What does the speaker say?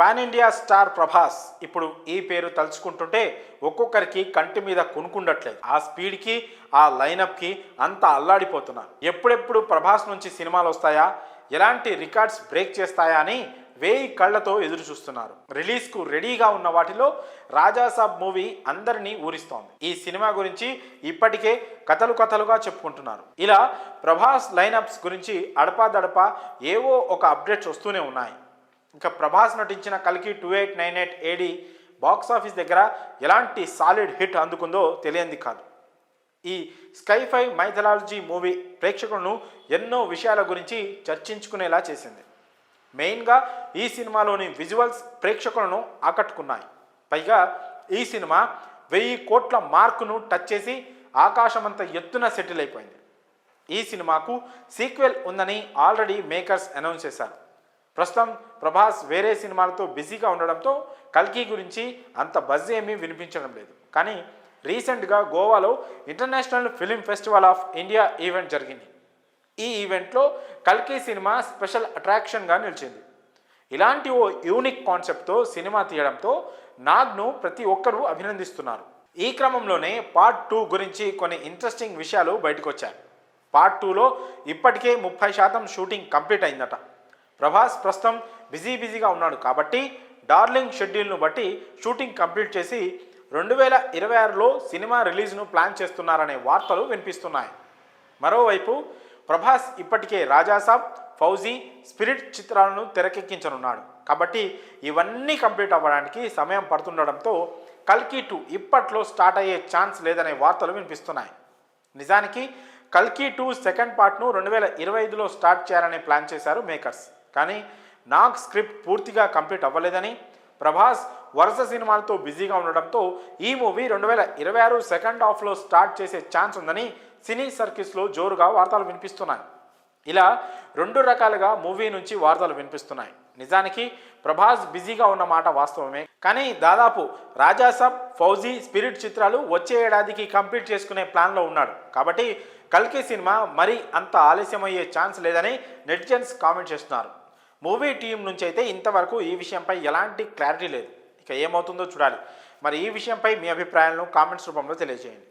Pan India star Prabhas ఇప్పుడు ఈ పేరు తలుచుకుంటుంటే ఒక్కొక్కరికి కంటి మీద కొనుక్కుండట్లేదు. ఆ స్పీడ్కి ఆ లైనప్కి అంతా అల్లాడిపోతున్నారు. ఎప్పుడెప్పుడు ప్రభాస్ నుంచి సినిమాలు వస్తాయా, ఎలాంటి రికార్డ్స్ బ్రేక్ చేస్తాయా అని వేయి కళ్లతో ఎదురు చూస్తున్నారు. రిలీజ్కు రెడీగా ఉన్న వాటిలో రాజాసాబ్ మూవీ అందరినీ ఊరిస్తోంది. ఈ సినిమా గురించి ఇప్పటికే కథలుగా చెప్పుకుంటున్నారు. ఇలా ప్రభాస్ లైనప్స్ గురించి అడపాదడపా ఏవో ఒక అప్డేట్స్ వస్తూనే ఉన్నాయి. ఇంకా ప్రభాస్ నటించిన కల్కి 2898 AD బాక్సాఫీస్ దగ్గర ఎలాంటి సాలిడ్ హిట్ అందుకుందో తెలియంది కాదు. ఈ స్కై-ఫై మైథాలజీ మూవీ ప్రేక్షకులను ఎన్నో విషయాల గురించి చర్చించుకునేలా చేసింది. మెయిన్గా ఈ సినిమాలోని విజువల్స్ ప్రేక్షకులను ఆకట్టుకున్నాయి. పైగా ఈ సినిమా 1000 కోట్ల మార్కును టచ్ చేసి ఆకాశమంత ఎత్తున సెటిల్ అయిపోయింది. ఈ సినిమాకు సీక్వెల్ ఉందని ఆల్రెడీ మేకర్స్ అనౌన్స్ చేశారు. ప్రస్తుతం ప్రభాస్ వేరే సినిమాలతో బిజీగా ఉండడంతో కల్కి గురించి అంత బజ్ ఏమీ వినిపించడం లేదు. కానీ రీసెంట్గా గోవాలో international film festival of India event జరిగింది. ఈ ఈవెంట్లో కల్కి సినిమా స్పెషల్ అట్రాక్షన్గా నిలిచింది. ఇలాంటి ఓ యూనిక్ కాన్సెప్ట్తో సినిమా తీయడంతో నాగ్ను ప్రతి ఒక్కరూ అభినందిస్తున్నారు. ఈ క్రమంలోనే పార్ట్ 2 గురించి కొన్ని ఇంట్రెస్టింగ్ విషయాలు బయటకు వచ్చాయి. పార్ట్ 2లో ఇప్పటికే 30% షూటింగ్ కంప్లీట్ అయిందట. ప్రభాస్ ప్రస్తుతం బిజీగా ఉన్నాడు కాబట్టి డార్లింగ్ షెడ్యూల్ను బట్టి షూటింగ్ కంప్లీట్ చేసి 2026లో సినిమా రిలీజ్ను ప్లాన్ చేస్తున్నారనే వార్తలు వినిపిస్తున్నాయి. మరోవైపు ప్రభాస్ ఇప్పటికే రాజాసాబ్, ఫౌజీ, స్పిరిట్ చిత్రాలను తెరకెక్కించనున్నాడు కాబట్టి ఇవన్నీ కంప్లీట్ అవ్వడానికి సమయం పడుతుండడంతో కల్కి 2 ఇప్పట్లో స్టార్ట్ అయ్యే ఛాన్స్ లేదనే వార్తలు వినిపిస్తున్నాయి. నిజానికి కల్కి 2 సెకండ్ పార్ట్ను 2025లో స్టార్ట్ చేయాలని ప్లాన్ చేశారు మేకర్స్. కానీ నాగ్ స్క్రిప్ట్ పూర్తిగా కంప్లీట్ అవ్వలేదని, ప్రభాస్ వరుస సినిమాలతో బిజీగా ఉండడంతో ఈ మూవీ 2026 సెకండ్ హాఫ్లో స్టార్ట్ చేసే ఛాన్స్ ఉందని సినీ సర్కిల్స్లో జోరుగా వార్తలు వినిపిస్తున్నాయి. ఇలా 2 రకాలుగా మూవీ నుంచి వార్తలు వినిపిస్తున్నాయి. నిజానికి ప్రభాస్ బిజీగా ఉన్న మాట వాస్తవమే. కానీ దాదాపు రాజాసాబ్, ఫౌజీ, స్పిరిట్ చిత్రాలు వచ్చే ఏడాదికి కంప్లీట్ చేసుకునే ప్లాన్లో ఉన్నాడు కాబట్టి కల్కి సినిమా మరీ అంత ఆలస్యమయ్యే ఛాన్స్ లేదని నెటిజన్స్ కామెంట్ చేస్తున్నారు. మూవీ టీం నుంచి అయితే ఇంతవరకు ఈ విషయంపై ఎలాంటి క్లారిటీ లేదు. ఇక ఏమవుతుందో చూడాలి. మరి ఈ విషయంపై మీ అభిప్రాయాలను కామెంట్స్ రూపంలో తెలియజేయండి.